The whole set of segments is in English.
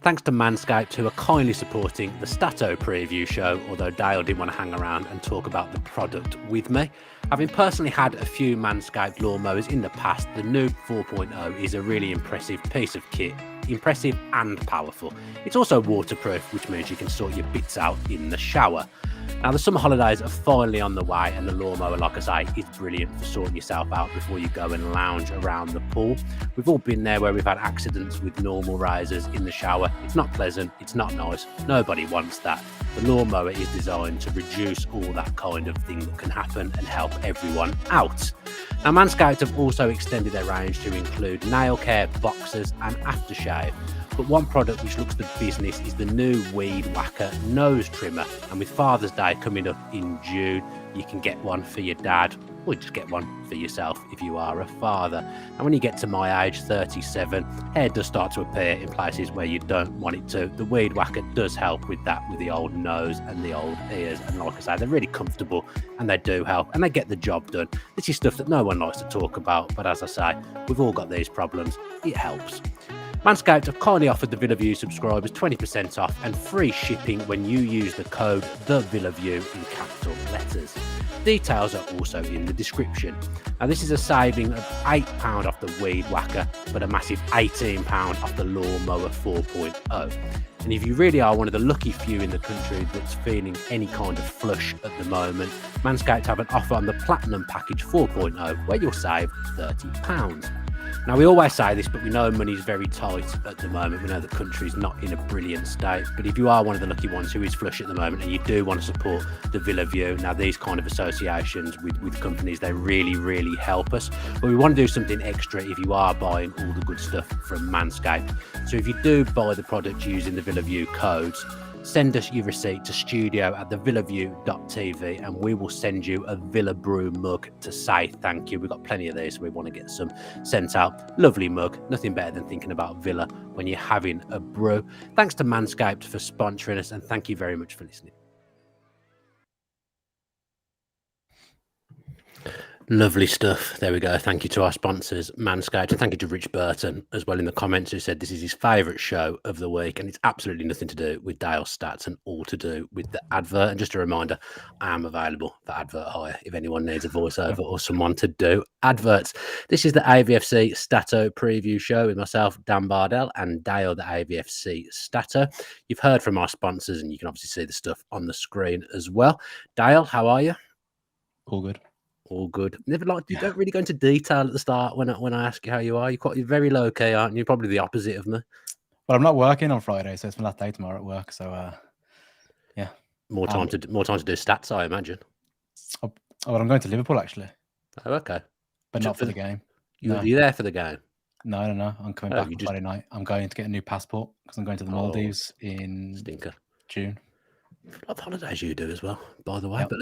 Thanks to Manscaped, who are kindly supporting the STATTO preview show, although Dale didn't want to hang around and talk about the product with me. Having personally had a few Manscaped lawnmowers in the past, the new 4.0 is a really impressive piece of kit. Impressive and powerful. It's also waterproof, which means you can sort your bits out in the shower. Now, the summer holidays are finally on the way, and the lawnmower, like I say, is brilliant for sorting yourself out before you go and lounge around the pool. We've all been there where we've had accidents with normal razors in the shower. It's not pleasant, it's not nice, nobody wants that. The lawnmower is designed to reduce all that kind of thing that can happen and help everyone out. Now, Manscaped have also extended their range to include nail care, boxers and aftershave. But one product which looks the business is the new Weed Whacker nose trimmer. And with Father's Day coming up in June, you can get one for your dad, or just get one for yourself if you are a father. And when you get to my age, 37, hair does start to appear in places where you don't want it to. The Weed Whacker does help with that, with the old nose and the old ears. And like I say, they're really comfortable and they do help and they get the job done. This is stuff that no one likes to talk about, but as I say, we've all got these problems. It helps. Manscaped have kindly offered the VillaView subscribers 20% off and free shipping when you use the code TheVillaView in capital letters. Details are also in the description. Now, this is a saving of £8 off the Weed Whacker, but a massive £18 off the Lawnmower 4.0. And if you really are one of the lucky few in the country that's feeling any kind of flush at the moment, Manscaped have an offer on the Platinum Package 4.0 where you'll save £30. Now, we always say this, but we know money's very tight at the moment. We know the country's not in a brilliant state. But if you are one of the lucky ones who is flush at the moment and you do want to support the VillaView, now these kind of associations with companies, they really, really help us. But we want to do something extra if you are buying all the good stuff from Manscaped. So if you do buy the product using the VillaView codes, send us your receipt to studio@thevillaview.tv and we will send you a Villa Brew mug to say thank you. We've got plenty of these, so we want to get some sent out. Lovely mug. Nothing better than thinking about Villa when you're having a brew. Thanks to Manscaped for sponsoring us and thank you very much for listening. Lovely stuff. There we go. Thank you to our sponsors, Manscaped, and thank you to Rich Burton as well in the comments, who said this is his favourite show of the week, and it's absolutely nothing to do with Dale's stats and all to do with the advert. And just a reminder, I am available for advert hire if anyone needs a voiceover or someone to do adverts. This is the AVFC STATTO preview show with myself, Dan Bardell, and Dale, the AVFC STATTO. You've heard from our sponsors, and you can obviously see the stuff on the screen as well. Dale, how are you? All good. All good. Never like you don't really go into detail at the start when I ask you how you are. You're very low key, aren't you? You're probably the opposite of me. Well, I'm not working on Friday, so it's my last day tomorrow at work. So yeah, more time to do stats, I imagine. Well, I'm going to Liverpool actually. Oh, okay, but not for the game. You're there for the game? No. I'm coming back on Friday night. I'm going to get a new passport because I'm going to the Maldives in June. A lot of holidays you do as well, by the way. Yep. But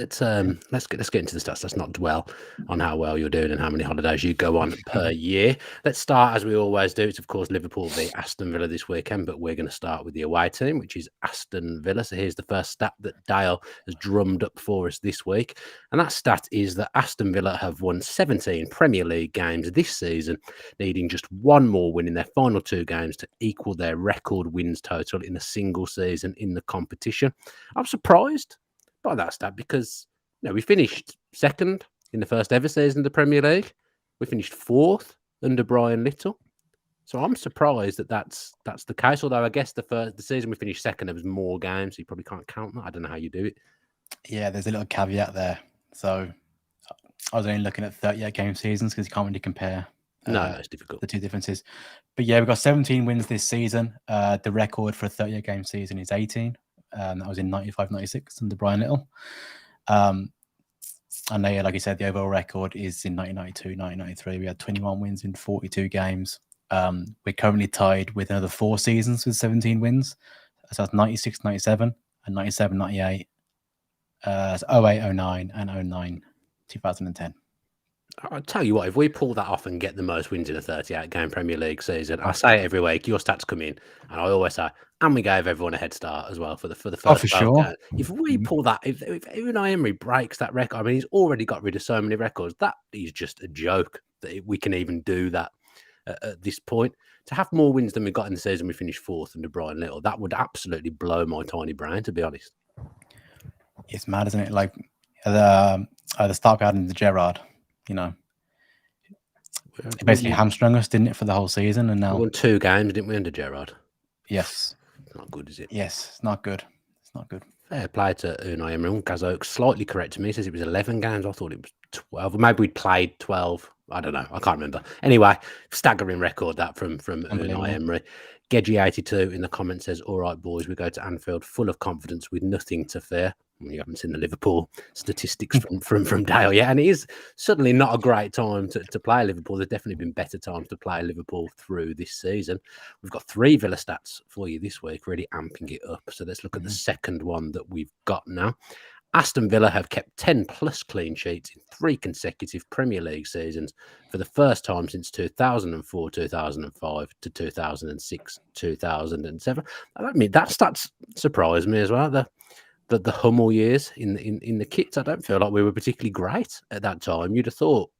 let's get into the stats. Let's not dwell on how well you're doing and how many holidays you go on per year. Let's start as we always do. It's of course Liverpool v Aston Villa this weekend, but we're going to start with the away team, which is Aston Villa. So here's the first stat that Dale has drummed up for us this week, and that stat is that Aston Villa have won 17 Premier League games this season, needing just one more win in their final two games to equal their record wins total in a single season in the competition. I'm surprised by that stat because we finished second in the first ever season of the Premier League. We finished fourth under Brian Little. So I'm surprised that that's the case. Although I guess the season we finished second, there was more games, so you probably can't count that. I don't know how you do it. Yeah, there's a little caveat there. So I was only looking at 38 game seasons because you can't really compare. No, it's difficult. The two differences. But yeah, we've got 17 wins this season. The record for a 38 game season is 18. That was in 95-96 under Brian Little. And like you said, the overall record is in 1992-1993. We had 21 wins in 42 games. We're currently tied with another 4 seasons with 17 wins. So that's 96-97 and 97-98, 08-09 and 09-2010. I'll tell you what, if we pull that off and get the most wins in a 38-game Premier League season, I say it every week, your stats come in, and I always say, and we gave everyone a head start as well for the first. Oh, for sure. Games. If we pull that, if Unai Emery breaks that record, I mean, he's already got rid of so many records. That is just a joke that we can even do that. at this point. To have more wins than we got in the season we finished fourth under Brian Little, that would absolutely blow my tiny brain, to be honest. It's mad, isn't it? Like the start we had in the Gerrard, you know, it basically hamstrung us, didn't it, for the whole season? And now we won 2 games, didn't we, under Gerrard? Yes. It's not good, is it? Yes, it's not good. It's not good. Fair play to Unai Emery. Gazo slightly correct to me. He says it was 11 games. I thought it was 12. Or maybe we'd played 12. I don't know. I can't remember. Anyway, staggering record that from Unai Emery. Gedgy82 in the comments says, all right, boys, we go to Anfield full of confidence with nothing to fear. You haven't seen the Liverpool statistics from Dale yet. And it is certainly not a great time to play Liverpool. There's definitely been better times to play Liverpool through this season. We've got 3 Villa stats for you this week, really amping it up. So let's look at the second one that we've got now. Aston Villa have kept 10 plus clean sheets in 3 consecutive Premier League seasons for the first time since 2004, 2005 to 2006, 2007. I mean, that stats surprised me as well. The Hummel years in the kits, I don't feel like we were particularly great at that time. You'd have thought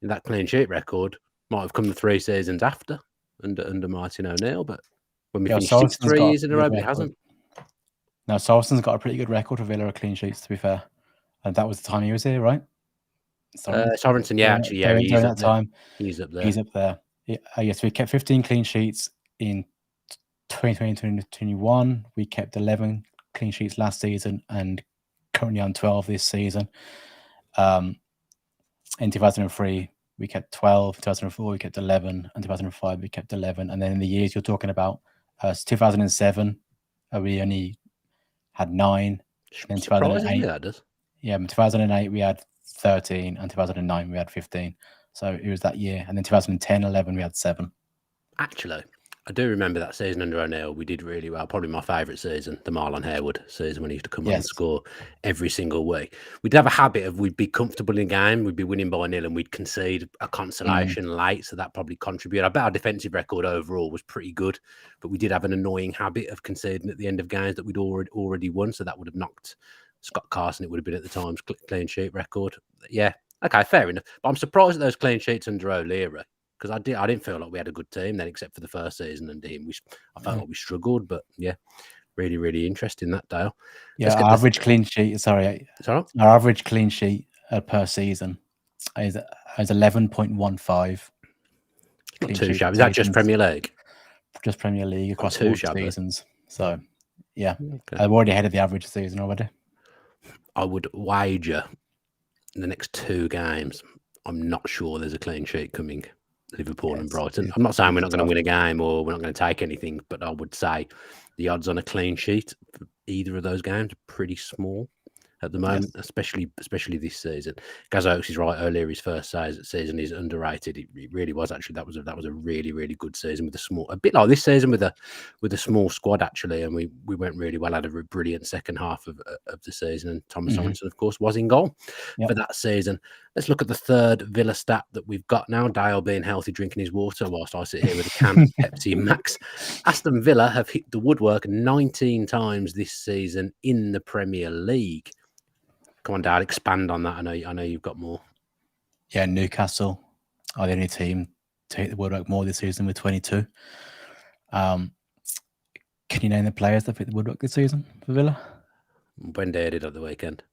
that clean sheet record might have come the 3 seasons after under Martin O'Neill, but when we finished 3 years in a row, it hasn't. Now, Saracens got a pretty good record of Villa clean sheets, to be fair. And that was the time he was here, right? Sorensen, yeah, actually, yeah. During that time, he's up there. He's up there. Yes, we kept 15 clean sheets in 2020, 2021. We kept 11 clean sheets last season and currently on 12 this season. In 2003, we kept 12. 2004, we kept 11. And 2005, we kept 11. And then in the years you're talking about, 2007, we only had 9. In 2008, that does. Yeah, in 2008 we had 13, and 2009 we had 15. So it was that year. And then 2010, 11 we had 7. Actually, I do remember that season under O'Neill. We did really well. Probably my favourite season, the Marlon Harewood season, when he used to come on and score every single week. We'd have a habit of we'd be comfortable in game, we'd be winning by 0, and we'd concede a consolation late. So that probably contributed. I bet our defensive record overall was pretty good, but we did have an annoying habit of conceding at the end of games that we'd already won. So that would have knocked Scott Carson. It would have been at the time's clean sheet record. Yeah, okay, fair enough. But I'm surprised at those clean sheets under O'Leary. Because I didn't feel like we had a good team then, except for the first season under him. I felt like we struggled, but yeah, really, really interesting that, Dale. Yeah, our average clean sheet. Sorry, our average clean sheet per season is 11.15. Not too shabby. Is that just Premier League? Just Premier League across 2 seasons. So yeah, I've already ahead of the average season already. I would wager in the next 2 games, I'm not sure there's a clean sheet coming. Liverpool and Brighton. I'm not saying we're not going to win a game or we're not going to take anything, but I would say the odds on a clean sheet for either of those games are pretty small at the moment, especially this season. Gazokes is right. O'Leary's first season is underrated. It really was actually. That was a really, really good season with a bit like this season with a small squad actually, and we went really well. Had a brilliant second half of the season, and Thomas Sorensen, of course, was in goal for that season. Let's look at the third Villa stat that we've got now. Dale being healthy, drinking his water whilst I sit here with a can of Pepsi Max. Aston Villa have hit the woodwork 19 times this season in the Premier League. Come on, Dad, expand on that. I know you've got more. Yeah, Newcastle are the only team to hit the woodwork more this season with 22. Can you name the players that hit the woodwork this season for Villa? Buendia did at the weekend.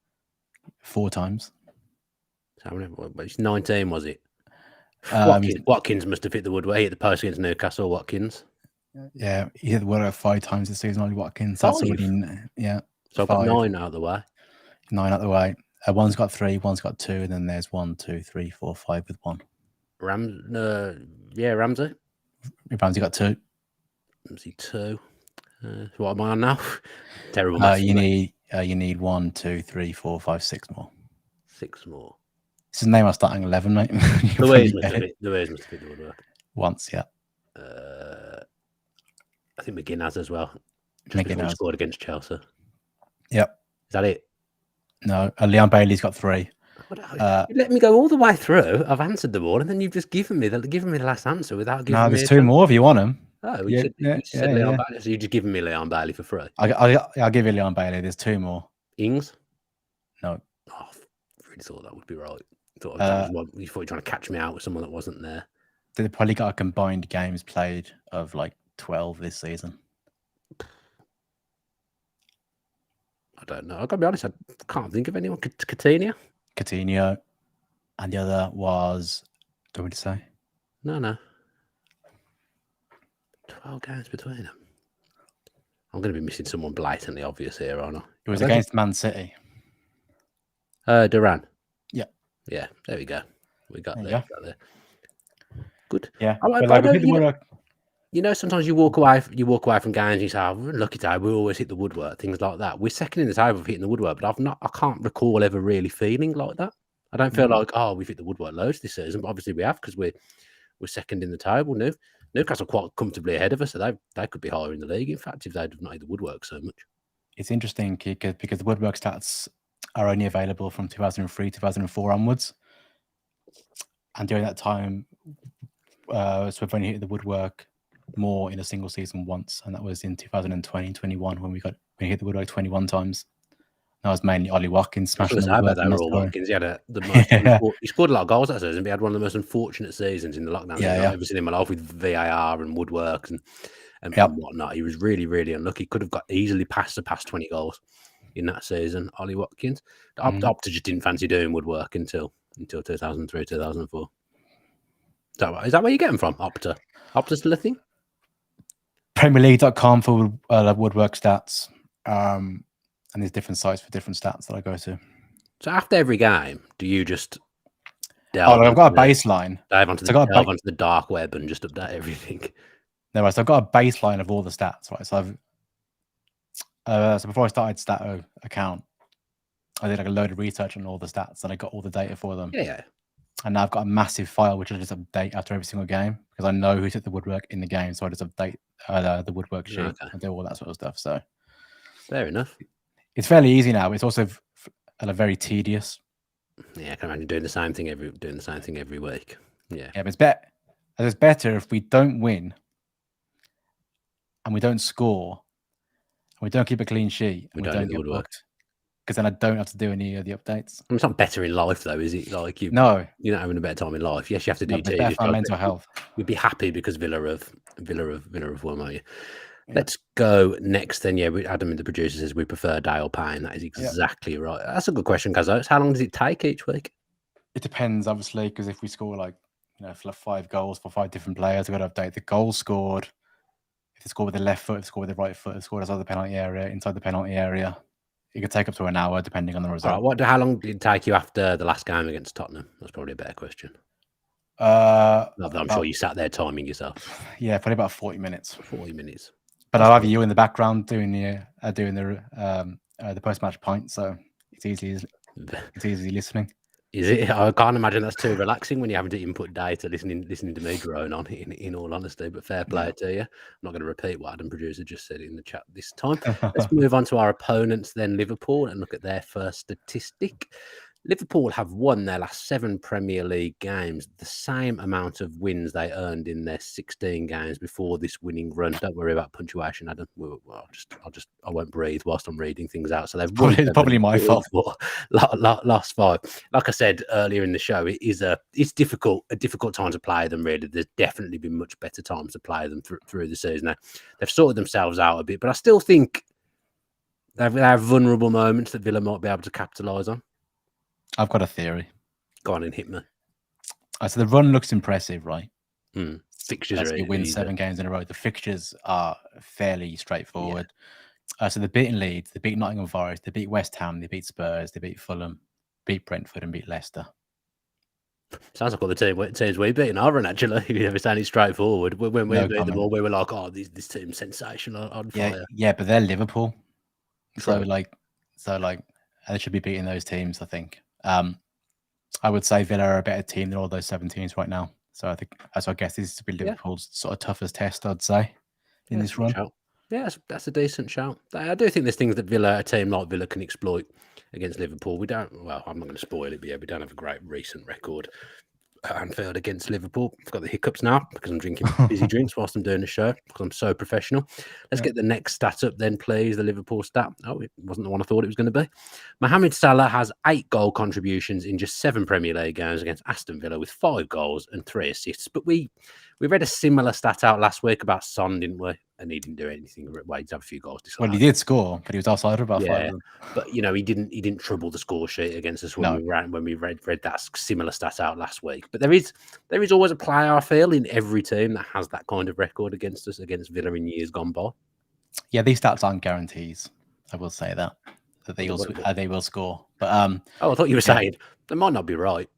4 times. It's 19, was it? Watkins must have hit the woodwork. He hit the post against Newcastle, Watkins. Yeah, he hit the woodwork 5 times this season, only Watkins. That's already, So I've got 9 out of the way. 9 out of the way. One's got 3, one's got 2, and then there's 1, 2, 3, 4, 5 with 1. Ramsey. Ramsey got 2. Ramsey 2. What am I on now? Terrible. You need 1, 2, 3, 4, 5, 6 more. 6 more. This is the name of starting 11, mate. Louise must have hit the woodwork. Once, yeah. I think McGinn has as well. McGinn has scored against Chelsea. Yep. Is that it? No, Leon Bailey's got 3. You let me go all the way through. I've answered them all, and then you've just given me the last answer without giving me. No, there's 2 more if you want them. Oh, you said Leon Bailey, so you've just given me Leon Bailey for free. I'll give you Leon Bailey. There's 2 more. Ings? No. Oh, I really thought that would be right. You thought you were trying to catch me out with someone that wasn't there. They probably got a combined games played of like 12 this season. I don't know. I've got to be honest, I can't think of anyone. Coutinho? Coutinho. And the other was, do you want me to say? No. 12 games between them. I'm going to be missing someone blatantly obvious here, aren't I? It was against Man City. Duran. Yeah. Yeah, there we go. We got There you there. go. Got there. Good. Yeah. I But like, don't- we hit the woodwork. You know, sometimes you walk away from games and you say, "Oh, we're lucky today. We always hit the woodwork," things like that. We're second in the table for hitting the woodwork, but I can't recall ever really feeling like that. I don't feel like, oh, we've hit the woodwork loads this season, but obviously we have because we're second in the table. Newcastle quite comfortably ahead of us, so they could be higher in the league. In fact, if they'd not hit the woodwork so much. It's interesting because the woodwork stats are only available from 2003, 2004 onwards. And during that time, so we've only hit the woodwork more in a single season once, and that was in 2020, 21 when we hit the woodwork 21 times. That was mainly Ollie Watkins smashing the woodwork. They were all Watkins. He had he scored a lot of goals that season, but he had one of the most unfortunate seasons in the lockdown. I've ever seen in my life with VAR and woodwork and whatnot. He was really, really unlucky. Could have got easily past 20 goals in that season. Ollie Watkins. Opta just didn't fancy doing woodwork until 2003, 2004. Is that where you get them from? Opta still a thing? PremierLeague.com for woodwork stats. And there's different sites for different stats that I go to. So after every game, do you just I've got a baseline. Dive onto the dark web and just update everything? No, so I've got a baseline of all the stats, right? So so before I started STATTO account, I did like a load of research on all the stats and I got all the data for them. Yeah. And now I've got a massive file which I just update after every single game because I know who took the woodwork in the game, so I just update the woodwork sheet and do all that sort of stuff. So fair enough. It's fairly easy now, but it's also very tedious. Yeah, I can imagine doing the same thing every week. Yeah, but it's better if we don't win and we don't score and we don't keep a clean sheet and we don't get booked, because then I don't have to do any of the updates. It's not better in life though, is it? Like you're not having a better time in life. Yes, you have to do better for mental health. You'd be happy because Villa have won, are you? Yeah. Let's go next then. Yeah, Adam, the producer, says we prefer Dale Payne. That is exactly right. That's a good question, Gazo. How long does it take each week? It depends, obviously, because if we score 5 goals for 5 different players, we've got to update the goals scored. If they score with the left foot, if they score with the right foot, if they score outside the penalty area, inside the penalty area, it could take up to an hour depending on the result. Right, how long did it take you after the last game against Tottenham? That's probably a better question. I'm sure you sat there timing yourself. Yeah, probably about 40 minutes. 40 minutes. But I'll have you in the background doing the post-match point, so it's easy listening. Is it? I can't imagine that's too relaxing when you're having to input data, listening to me drone on. In all honesty, but fair play to you. I'm not going to repeat what Adam producer just said in the chat this time. Let's move on to our opponents then, Liverpool, and look at their first statistic. Liverpool have won their last 7 Premier League games, the same amount of wins they earned in their 16 games before this winning run. Don't worry about punctuation, Adam. I won't breathe whilst I'm reading things out. So they've won. It's probably my fault. Last 5. Like I said earlier in the show, it's difficult, a difficult time to play them. Really, there's definitely been much better times to play them through the season. Now, they've sorted themselves out a bit, but I still think they have vulnerable moments that Villa might be able to capitalise on. I've got a theory. Go on and hit me. So the run looks impressive, right? Fixtures are you win 7 games in a row. The fixtures are fairly straightforward. So they beat Leeds, they beat Nottingham Forest, they beat West Ham, they beat Spurs, they beat Fulham, beat Brentford, and beat Leicester. Sounds like all the teams we beat in our run, actually. You never saying it's straightforward. When we beat them all, we were like, oh, this team's sensational on fire. Yeah, but they're Liverpool. So they should be beating those teams, I think. I would say Villa are a better team than all those 7 teams right now. So I guess this is Liverpool's sort of toughest test, I'd say, in this run. Yeah, that's a decent shout. I do think there's things that a team like Villa can exploit against Liverpool. I'm not going to spoil it, but we don't have a great recent record at Anfield against Liverpool. I've got the hiccups now because I'm drinking fizzy drinks whilst I'm doing the show because I'm so professional. Let's get the next stat up then, please. The Liverpool stat. Oh, it wasn't the one I thought it was going to be. Mohamed Salah has 8 goal contributions in just 7 Premier League games against Aston Villa with 5 goals and 3 assists. But we read a similar stat out last week about Son, didn't we? And he didn't do anything. Well, he'd have a few goals. Well, he did score, but he was offside for about 5 of them. But you know, he didn't trouble the score sheet against us when we read that similar stat out last week. But there is always a player, I feel, in every team that has that kind of record against us, against Villa in years gone by. Yeah, these stats aren't guarantees. I will say that they will score. But I thought you were saying they might not be right.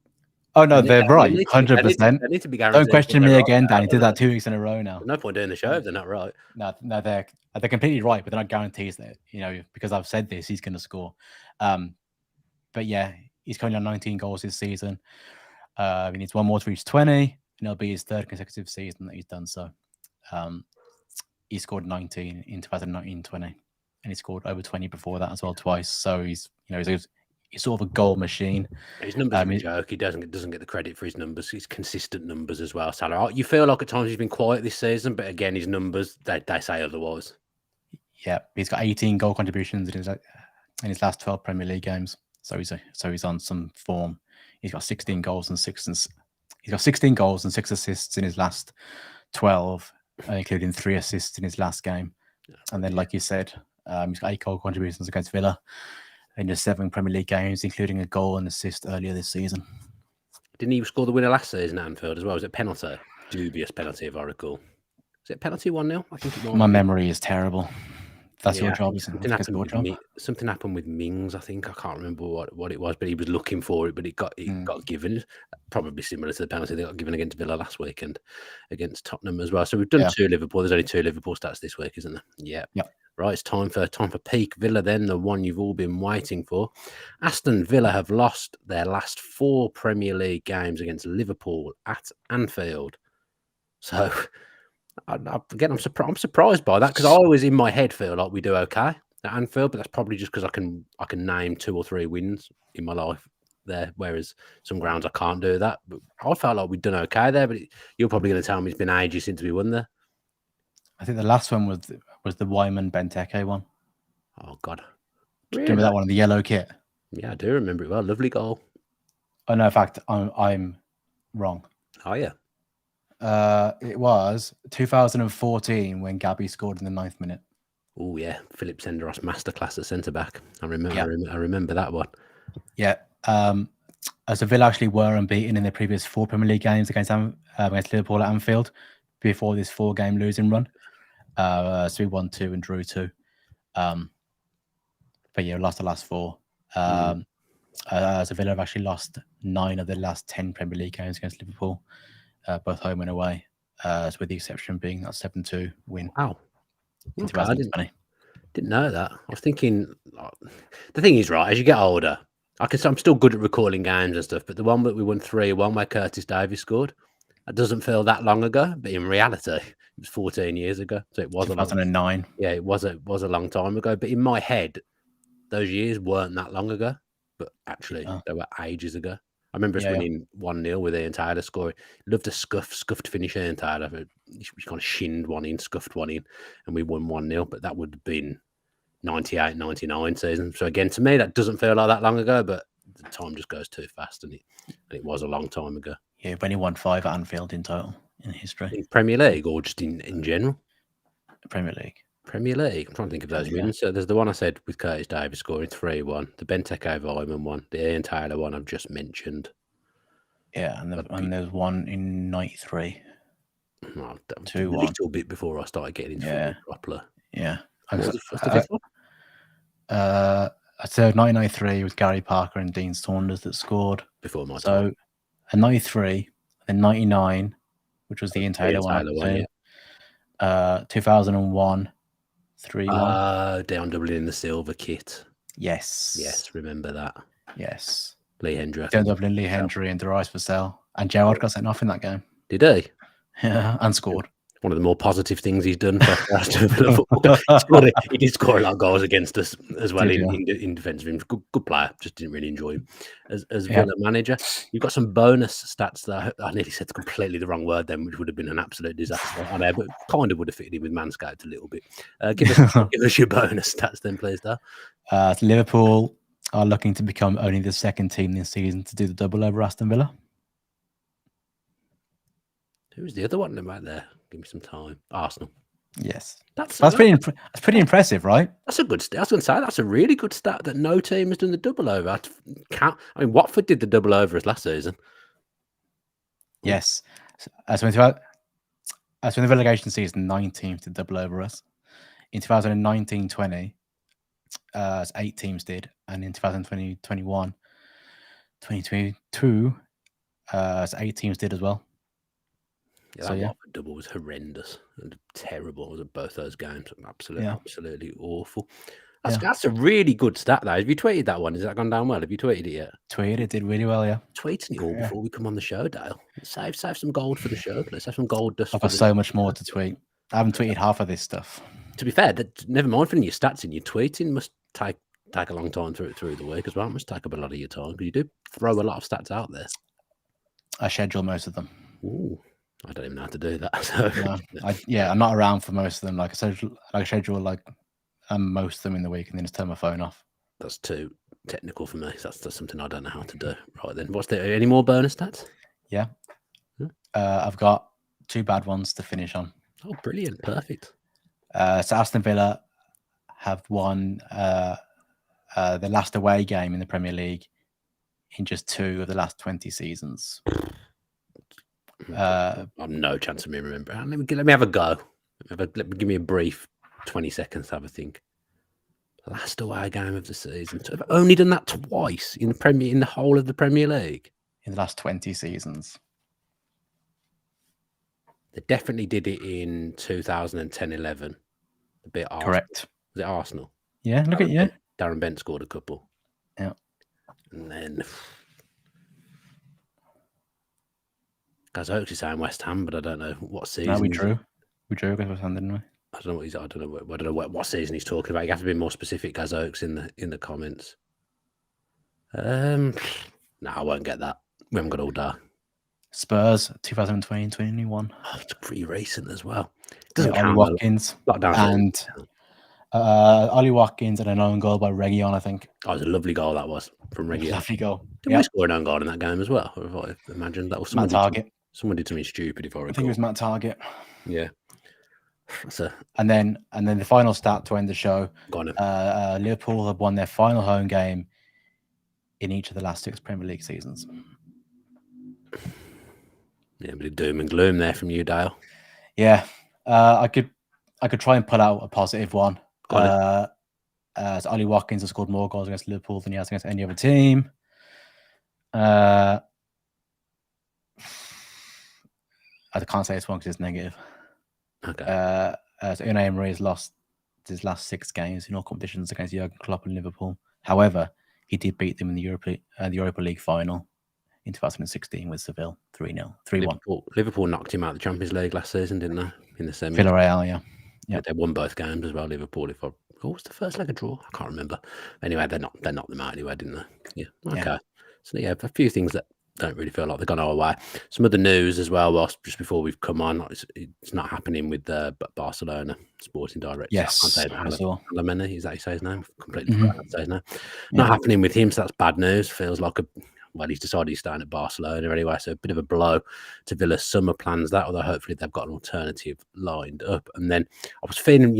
Oh no, they're right, 100%. They need to be guaranteed. Don't question me again, Dan. He did that 2 weeks in a row now. There's no point doing the show if they're not right. No, they're completely right, but they're not guarantees that, you know, because I've said this, he's going to score. But yeah, he's currently on 19 goals this season. He needs 1 more to reach 20, and it'll be his 3rd consecutive season that he's done so. He scored 19 in 2019-20, and he scored over 20 before that as well twice. So he's sort of a goal machine. His numbers are a joke. He doesn't get the credit for his numbers. His consistent numbers as well. Salah, you feel like at times he's been quiet this season, but again, his numbers they say otherwise. Yeah, he's got 18 goal contributions in his last 12 Premier League games. So he's on some form. He's got 16 goals and 6 assists in his last 12, including 3 assists in his last game. And then, like you said, he's got 8 goal contributions against Villa in just 7 Premier League games, including a goal and assist earlier this season. Didn't he score the winner last season at Anfield as well? Was it penalty? Dubious penalty, if I recall. Was it penalty 1-0? I think it was. My memory is terrible. That's your job. Something happened with Mings, I think. I can't remember what it was, but he was looking for it, but it got given. Probably similar to the penalty they got given against Villa last weekend against Tottenham as well. So we've done 2 Liverpool. There's only 2 Liverpool stats this week, isn't there? Yeah. Right, it's time for peak Villa then, the one you've all been waiting for. Aston Villa have lost their last 4 Premier League games against Liverpool at Anfield. So, again, I'm surprised by that because I always in my head feel like we do okay at Anfield, but that's probably just because I can name 2 or 3 wins in my life there, whereas some grounds I can't do that. But I felt like we'd done okay there, but you're probably going to tell me it's been ages since we won there. I think the last one was the Wyman Benteke one. Oh God, Do you remember that one in the yellow kit? Yeah, I do remember it well. Lovely goal. Oh no, in fact, I'm wrong. Oh yeah. It was 2014 when Gabby scored in the 9th minute. Oh yeah, Philip Senderos masterclass at centre back. I remember that one. Yeah. As Villa actually were unbeaten in their previous 4 Premier League games against Liverpool at Anfield before this 4-game losing run. So we won 2 and drew 2. But yeah, we lost the last 4. So Villa have actually lost 9 of the last 10 Premier League games against Liverpool, both home and away. So with the exception being that 7-2 win. Wow. In 2020. Didn't know that. I was thinking, the thing is, right, as you get older, I'm still good at recalling games and stuff, but the one that we won 3-1 where Curtis Davies scored, that doesn't feel that long ago, but in reality, it was 14 years ago. So it was 2009. It was a long time ago. But in my head, those years weren't that long ago, but actually they were ages ago. I remember us winning 1-0 with Ian Taylor scoring. Loved a scuffed finish, Ian Taylor. He kind of shinned one in, scuffed one in, and we won 1-0. But that would have been 98, 99 season. So again, to me, that doesn't feel like that long ago, but the time just goes too fast, and it was a long time ago. Yeah, we've only won 5 at Anfield in total in history. In Premier League or just in general? Premier League. Premier League. I'm trying to think of those wins. So there's the one I said with Curtis Davies scoring 3-1, the Benteke Vyman one, the Ian Taylor one I've just mentioned. Yeah, and there's one in 93. 2-1. A little bit before I started getting into football properly. Yeah. What's the fifth one? So 1993 was Gary Parker and Dean Saunders that scored. Before my time. So a 93, then 99, which was the Ian Taylor one. 2001, 3-1. Down Dublin in the silver kit. Yes, remember that. Yes. Lee Hendry. Down Dublin, Lee Hendry and Darius Vassell. And Gerrard got sent off in that game. Did he? Yeah, and scored. one of the more positive things he's done for Aston Villa football. He did score a lot of goals against us as well in defence of him. Good player. Just didn't really enjoy him as Villa manager. You've got some bonus stats that I nearly said completely the wrong word then, which would have been an absolute disaster on air, but kind of would have fitted in with Manscaped a little bit. Give us your bonus stats then, please, Dale. Liverpool are looking to become only the second team this season to do the double over Aston Villa. Who's the other one right there? Give me some time. Arsenal. Yes, that's pretty impressive, right? That's a good stat. I was going to say that's a really good stat that no team has done the double over. I mean, Watford did the double over us last season. Yes, as when the relegation season, 9 teams did double over us. In 2019-20, 8 teams did, and in 2020-21, 2022, 8 teams did as well. Yeah, that Watford double was horrendous and terrible. Was both those games absolutely awful. That's a really good stat, though. Have you tweeted that one? Has that gone down well? Have you tweeted it yet? Tweeted it, did really well, yeah. Tweeting it all before we come on the show, Dale. Save some gold for the show, please. Save some gold dust. I've got so much more to tweet. I haven't tweeted half of this stuff. To be fair, never mind filling your stats in. Your tweeting must take a long time through the week as well. It must take up a lot of your time because you do throw a lot of stats out there. I schedule most of them. Ooh. I don't even know how to do that. So. No, I'm not around for most of them. I schedule most of them in the week and then just turn my phone off. That's too technical for me. That's something I don't know how to do. Right then, any more bonus stats? Yeah, I've got 2 bad ones to finish on. Oh, brilliant! Perfect. So Aston Villa have won the last away game in the Premier League in just 2 of the last 20 seasons. I've no chance of me remembering. Let me have a go. Give me a brief 20 seconds to have a think. Last away game of the season. I've only done that twice in the whole of the Premier League. In the last 20 seasons. They definitely did it in 2010-11. A bit Arsenal. Correct. Was it Arsenal? Yeah, look at you. Darren Bent scored a couple. Yeah. And then Gaz Oaks is saying West Ham, but I don't know what season. No, we drew. We drew against West Ham, didn't we? I don't know what season he's talking about. You have to be more specific, Gaz Oaks, in the comments. No, I won't get that. We haven't got all day. Spurs 2020-21. Oh, it's pretty recent as well. It doesn't count. Ollie Watkins Ollie Watkins and an own goal by Reguilon, I think. Oh, it was a lovely goal that was from Reguilon. Lovely goal. Did we score an own goal in that game as well? I imagine that was Matt Target. Someone did something stupid if I recall. I think it was Matt Target. Yeah. And then the final stat to end the show. Liverpool have won their final home game in each of the last 6 Premier League seasons. Yeah, a bit of doom and gloom there from you, Dale. Yeah, I could try and pull out a positive one. So Ollie Watkins has scored more goals against Liverpool than he has against any other team. I can't say it's one because it's negative. Okay. So Unai Emery has lost his last 6 games in all competitions against Jurgen Klopp and Liverpool. However, he did beat them in the Europa League final in 2016 with Seville 3-0, 3-1. Liverpool knocked him out of the Champions League last season, didn't they? In the semi. Villarreal, yeah. They won both games as well. Liverpool. What was the first leg a draw? I can't remember. Anyway, they knocked them out anyway, didn't they? Yeah. Okay. Yeah. So a few things that don't really feel like they've gone our way. Some of the news as well, just before we've come on, it's not happening with the Barcelona sporting director. Yes, Alamena, is that how you say his name? Completely forgot how to say his name. Not happening with him, so that's bad news. Feels like he's decided he's staying at Barcelona anyway, so a bit of a blow to Villa's summer plans, although hopefully they've got an alternative lined up. And then I was feeling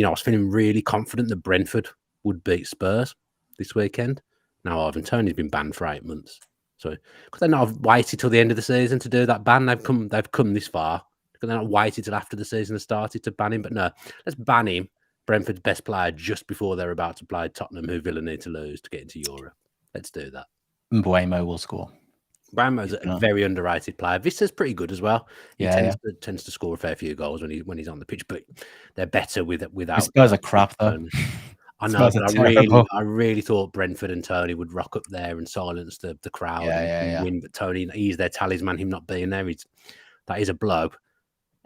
really confident that Brentford would beat Spurs this weekend. Now, Ivan Toney's been banned for 8 months. So, because they're not waited till the end of the season to do that ban, they've come this far. Because they're not waited till after the season has started to ban him. But no, let's ban him, Brentford's best player, just before they're about to play Tottenham, who Villa need to lose to get into Europe. Let's do that. Mbeumo will score. Mbeumo's a very underrated player. Vista's pretty good as well. He tends to score a fair few goals when he's on the pitch, but they're better without. Spurs are crap though. I know, but I really thought Brentford and Toney would rock up there and silence the crowd and win. But Toney, he's their talisman. Him not being there, that is a blow.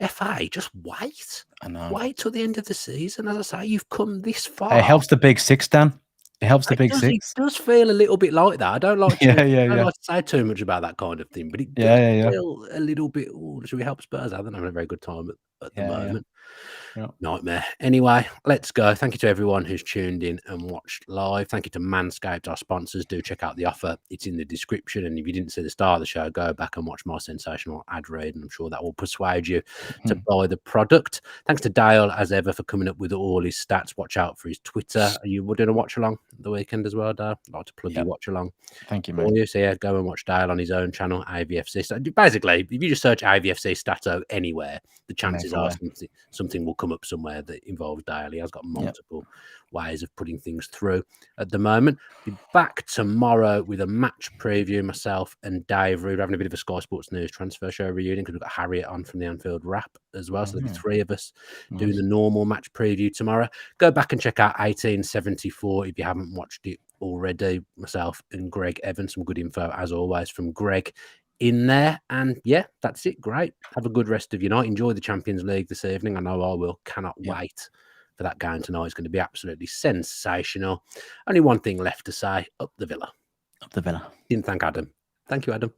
FA, just wait. I know. Wait till the end of the season. As I say, you've come this It far. helps the big six, Dan. It helps the big It six. does feel a little bit like that. I don't like to, Yeah. like to say too much about that kind of thing, but it does Yeah. feel a little bit. Oh, should we help Spurs? I don't having a very good time at the moment. Yeah. Nightmare. Anyway, let's go. Thank you to everyone who's tuned in and watched live. Thank you to Manscaped, our sponsors. Do check out the offer. It's in the description. And if you didn't see the start of the show, go back and watch my sensational ad read, and I'm sure that will persuade you to buy the product. Thanks to Dale, as ever, for coming up with all his stats. Watch out for his Twitter. Are you doing a watch along the weekend as well, Dale? I'd like to plug your watch along. Thank you, mate. So yeah, go and watch Dale on his own channel, AVFC. So basically, if you just search AVFC STATTO anywhere, the chances are something will come up somewhere that involves Dale. He has got multiple ways of putting things through at the moment. Be back tomorrow with a match preview. Myself and Dave Rude having a bit of a Sky Sports News transfer show reunion because we've got Harriet on from the Anfield Wrap as well. So there'll be three of us doing the normal match preview tomorrow. Go back and check out 1874 if you haven't watched it already. Myself and Greg Evans, some good info as always from Greg in there. And yeah, that's it. Great. Have a good rest of your night. Enjoy the Champions League this evening. I know I will. Cannot wait for that game tonight. It's going to be absolutely sensational. Only one thing left to say: up the Villa. Up the Villa. Didn't thank Adam. Thank you, Adam.